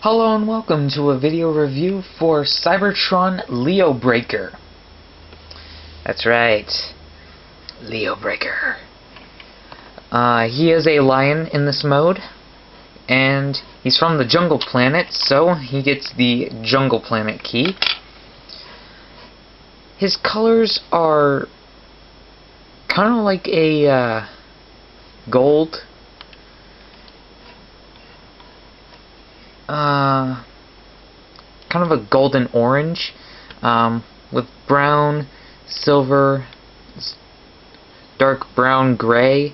Hello and welcome to a video review for Cybertron Leobreaker. That's right, Leobreaker. He is a lion in this mode, and he's from the Jungle Planet, so he gets the Jungle Planet key. His colors are kind of like a gold. Kind of a golden orange, with brown, silver, dark brown gray,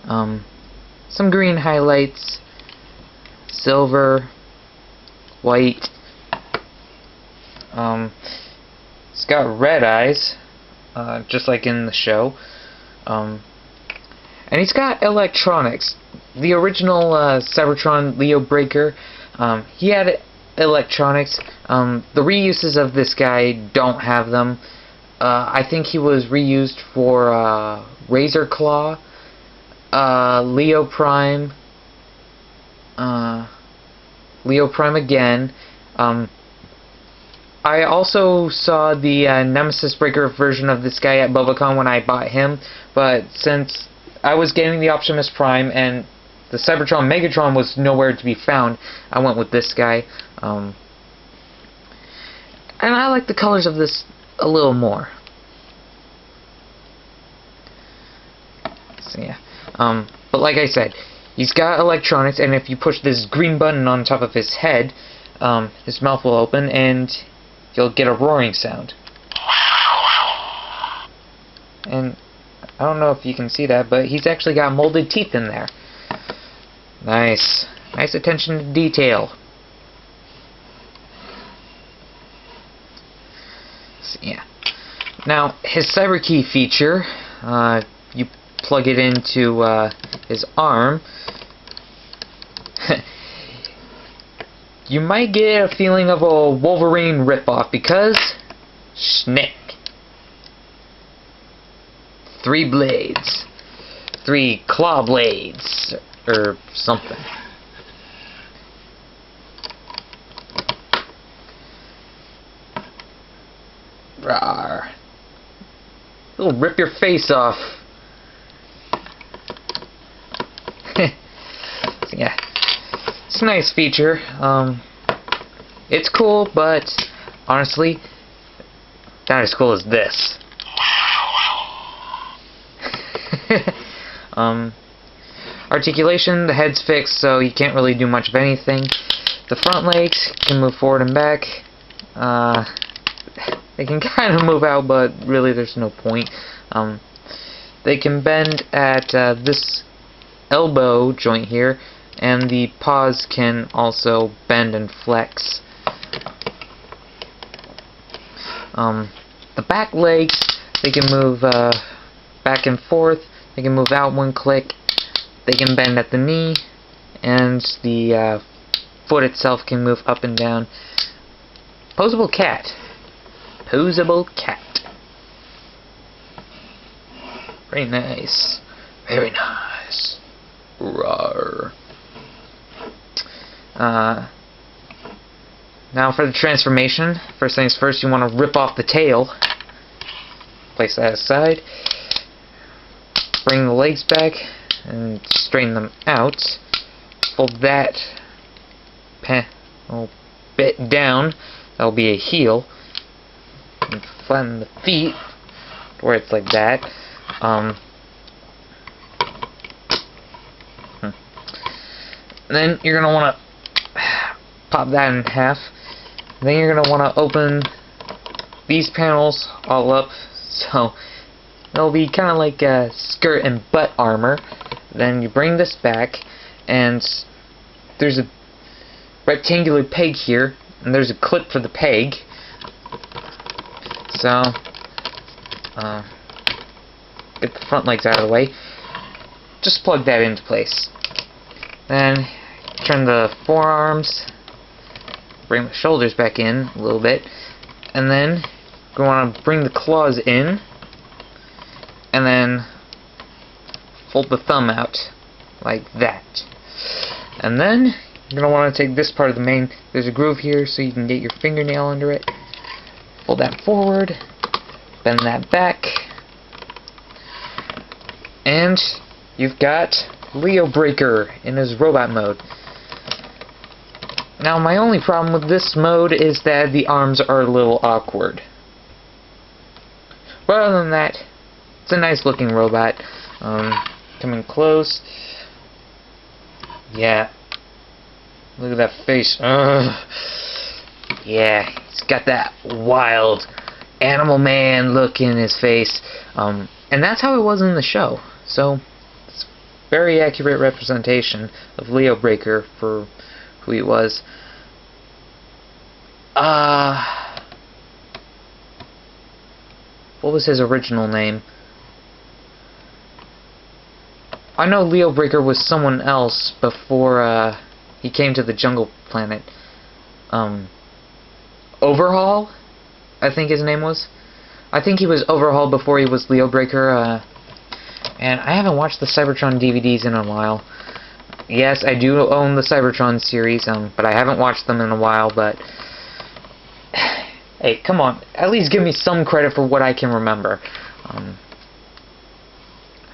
some green highlights, silver, white. It's got red eyes, just like in the show, and he's got electronics. The original Cybertron Leobreaker, he had electronics. The reuses of this guy don't have them. I think he was reused for Razor Claw, Leo Prime again. I also saw the Nemesis Breaker version of this guy at BubbaCon when I bought him, but since I was getting the Optimus Prime and the Cybertron Megatron was nowhere to be found, I went with this guy. And I like the colors of this a little more. So yeah. But like I said, he's got electronics, and if you push this green button on top of his head, his mouth will open and you'll get a roaring sound. And I don't know if you can see that, but he's actually got molded teeth in there. Nice. Nice attention to detail. So, yeah. Now, his cyber key feature, you plug it into his arm. You might get a feeling of a Wolverine ripoff because Schnick. 3 blades. 3 claw blades. Or something. Rawr. It'll rip your face off. So yeah. It's a nice feature. It's cool, but honestly, not as cool as this. Articulation, the head's fixed, so you can't really do much of anything. The front legs can move forward and back. They can kind of move out, but really there's no point. They can bend at this elbow joint here, and the paws can also bend and flex. The back legs, they can move back and forth. They can move out one click. They can bend at the knee, and the foot itself can move up and down. Posable cat. Posable cat. Very nice. Very nice. Rawr. Now for the transformation. First things first, you want to rip off the tail. Place that aside. Bring the legs back and straighten them out. Fold that little bit down. That'll be a heel. And flatten the feet to where it's like that. Then you're gonna want to pop that in half. Then you're gonna want to open these panels all up, so it'll be kind of like a skirt and butt armor. Then you bring this back, and there's a rectangular peg here, and there's a clip for the peg. So, get the front legs out of the way. Just plug that into place. Then turn the forearms, bring the shoulders back in a little bit, and then you want to bring the claws in, and then fold the thumb out like that. And then You're going to want to take this part of the mane. There's a groove here so you can get your fingernail under it. Pull that forward. Bend that back. And you've got Leobreaker in his robot mode. Now, my only problem with this mode is that the arms are a little awkward. But other than that, it's a nice looking robot. Coming close. Yeah. Look at that face. Yeah, he's got that wild animal man look in his face. And that's how it was in the show. So, it's a very accurate representation of Leobreaker for who he was. What was his original name? I know Leobreaker was someone else before he came to the jungle planet. Overhaul? I think his name was. I think he was Overhaul before he was Leobreaker. And I haven't watched the Cybertron DVDs in a while. Yes, I do own the Cybertron series, but I haven't watched them in a while, but... Hey, come on. At least give me some credit for what I can remember.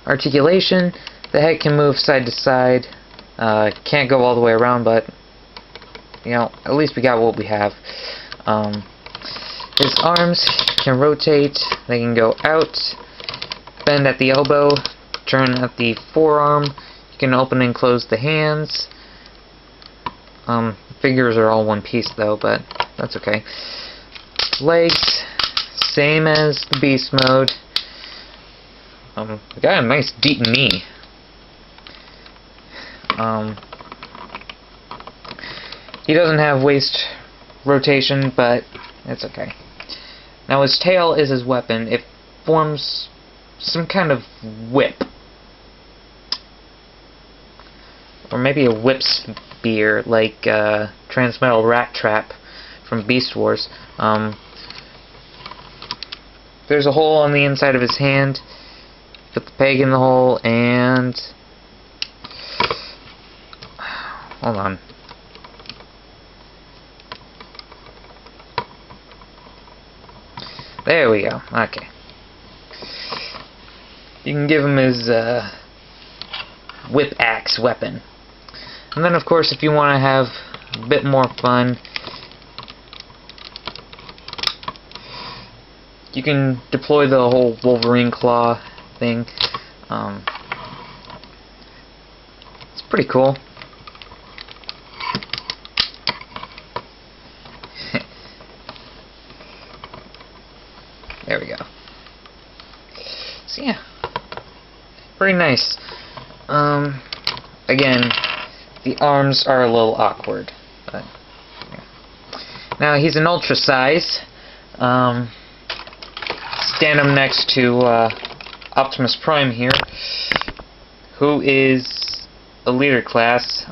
Articulation. The head can move side to side. Can't go all the way around, but... You know, at least we got what we have. His arms can rotate. They can go out. Bend at the elbow. Turn at the forearm. You can open and close the hands. Fingers are all one piece though, but that's okay. Legs, same as the beast mode. We got a nice deep knee. He doesn't have waist rotation, but it's okay. Now his tail is his weapon. It forms some kind of whip. Or maybe a whip spear, like Transmetal Rat Trap from Beast Wars. There's a hole on the inside of his hand. Put the peg in the hole, and... Hold on. There we go. Okay. You can give him his whip axe weapon. And then, of course, if you want to have a bit more fun, you can deploy the whole Wolverine claw thing. It's pretty cool. There we go. So yeah, pretty nice. Again, the arms are a little awkward, but yeah. Now he's an ultra size. Stand him next to Optimus Prime here, who is a leader class.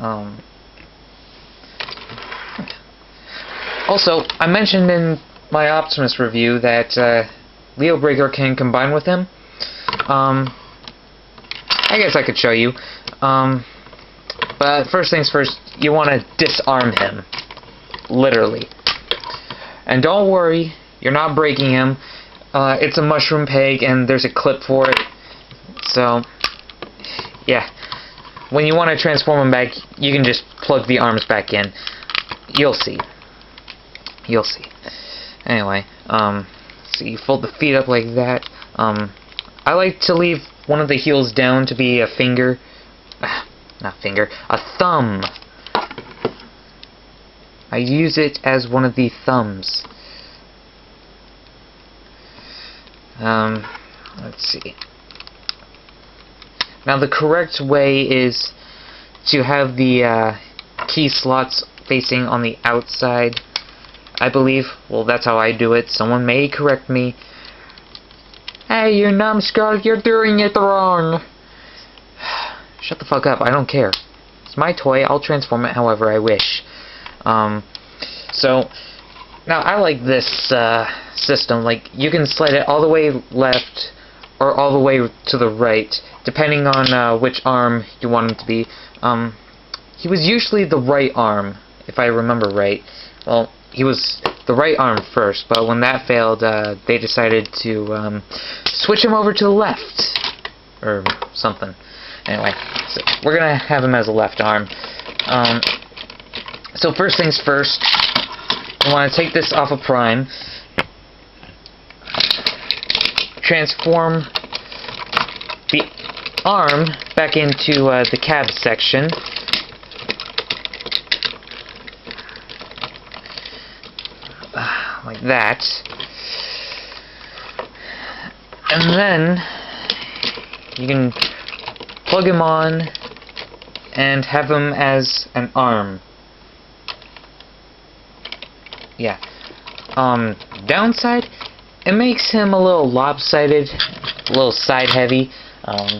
Also, I mentioned in my Optimus review that Leobreaker can combine with him. I guess I could show you. But first things first, you want to disarm him. Literally. And don't worry, you're not breaking him. It's a mushroom peg and there's a clip for it. So, yeah. When you want to transform him back, you can just plug the arms back in. You'll see. You'll see. Anyway, so you fold the feet up like that. I like to leave one of the heels down to be a finger. Not finger, a thumb. I use it as one of the thumbs. Let's see. Now the correct way is to have the key slots facing on the outside, I believe. Well, that's how I do it. Someone may correct me. Hey, you numbskull, you're doing it wrong. Shut the fuck up, I don't care. It's my toy, I'll transform it however I wish. So, now I like this system. Like, you can slide it all the way left or all the way to the right, depending on which arm you want it to be. he was usually the right arm, if I remember right. Well, he was the right arm first, but when that failed, they decided to switch him over to the left, or something. Anyway, so we're gonna have him as a left arm. So first things first, I want to take this off of Prime, transform the arm back into the cab section. Like that. And then you can plug him on and have him as an arm. Yeah. Downside, it makes him a little lopsided, a little side heavy. Oh,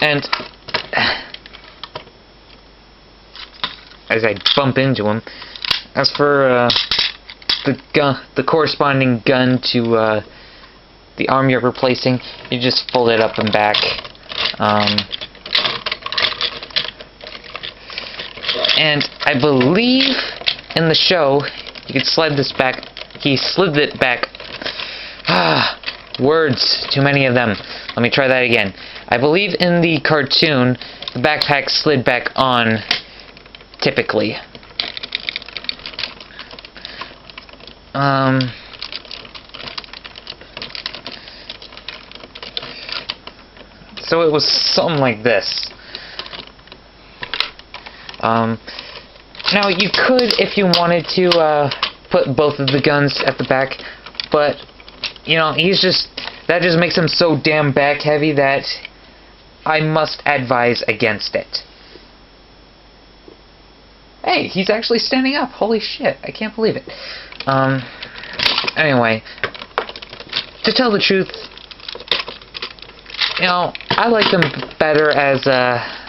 and as I bump into him, as for the corresponding gun to the arm you're replacing, you just fold it up and back. And I believe in the show you could slide this back. He slid it back. Words, too many of them. Let me try that again. I believe in the cartoon the backpack slid back on typically. So it was something like this. Now you could, if you wanted to, put both of the guns at the back, but you know, that just makes him so damn back heavy that I must advise against it. Hey, he's actually standing up. Holy shit, I can't believe it. Anyway, to tell the truth, you know, I like them better as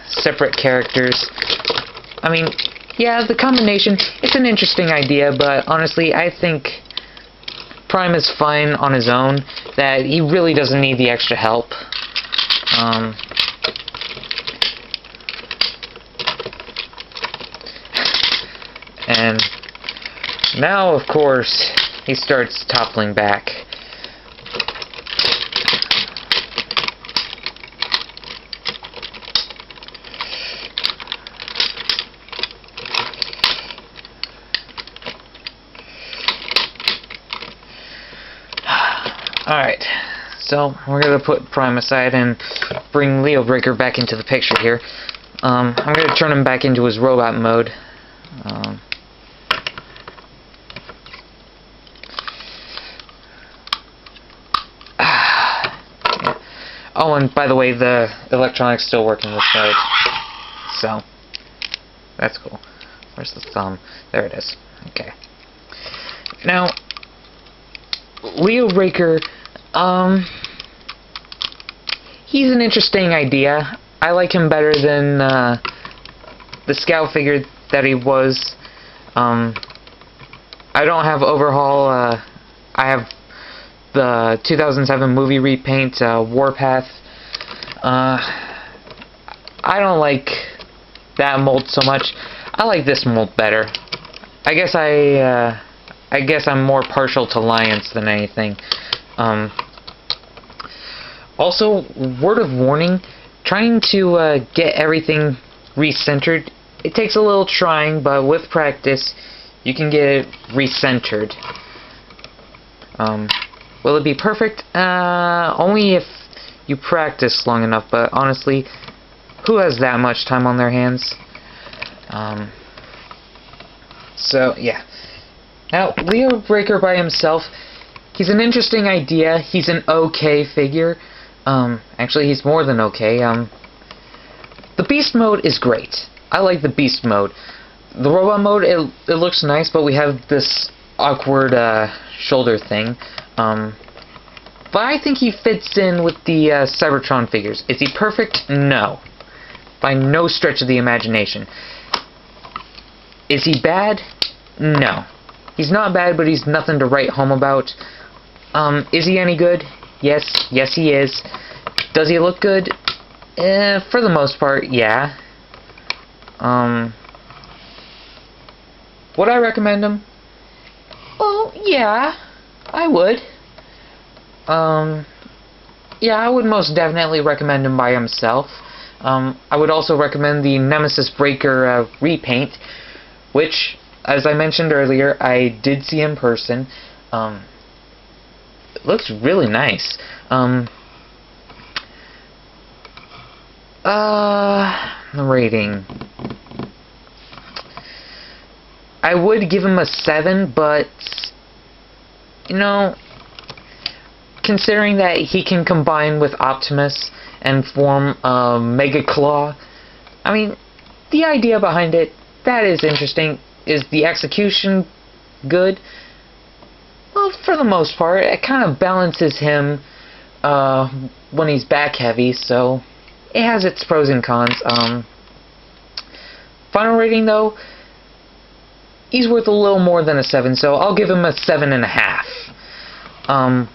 separate characters. I mean, yeah, the combination, it's an interesting idea, but honestly, I think Prime is fine on his own, that he really doesn't need the extra help. And now, of course, he starts toppling back. Alright, so we're going to put Prime aside and bring Leobreaker back into the picture here. I'm going to turn him back into his robot mode. Yeah. Oh, and by the way, the electronics still work in this mode. So, that's cool. Where's the thumb? There it is. Okay. Now, Leobreaker, he's an interesting idea. I like him better than the Scout figure that he was. I don't have Overhaul. I have the 2007 movie repaint, Warpath. I don't like that mold so much. I like this mold better. I guess I'm more partial to Lions than anything. Also, word of warning, trying to get everything recentered, it takes a little trying, but with practice, you can get it recentered. Will it be perfect? Only if you practice long enough, but honestly, who has that much time on their hands? So, yeah. Now, Leobreaker by himself, he's an interesting idea. He's an okay figure. Actually, he's more than okay. The Beast mode is great. I like the Beast mode. The Robot mode, it looks nice, but we have this awkward shoulder thing. But I think he fits in with the Cybertron figures. Is he perfect? No. By no stretch of the imagination. Is he bad? No. He's not bad, but he's nothing to write home about. Is he any good? Yes. Yes, he is. Does he look good? For the most part, yeah. Would I recommend him? Well, yeah, I would. Yeah, I would most definitely recommend him by himself. I would also recommend the Nemesis Breaker repaint, which, as I mentioned earlier, I did see in person. It looks really nice. Rating. I would give him a 7, but, you know, considering that he can combine with Optimus and form a Mega Claw, I mean, the idea behind it, that is interesting. Is the execution good? Well, for the most part, it kind of balances him when he's back heavy, so it has its pros and cons. Final rating, though, he's worth a little more than a 7, so I'll give him a 7.5.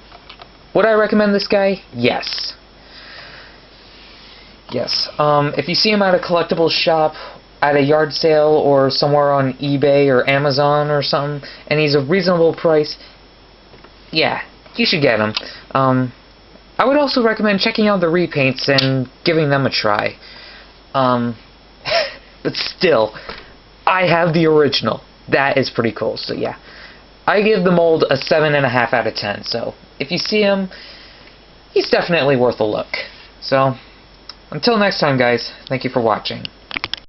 Would I recommend this guy? Yes. Yes. If you see him at a collectibles shop, at a yard sale, or somewhere on eBay or Amazon or something, and he's a reasonable price, yeah, you should get him. I would also recommend checking out the repaints and giving them a try. But still, I have the original. That is pretty cool, so yeah. I give the mold a 7.5 out of 10, so if you see him, he's definitely worth a look. So, until next time, guys, thank you for watching.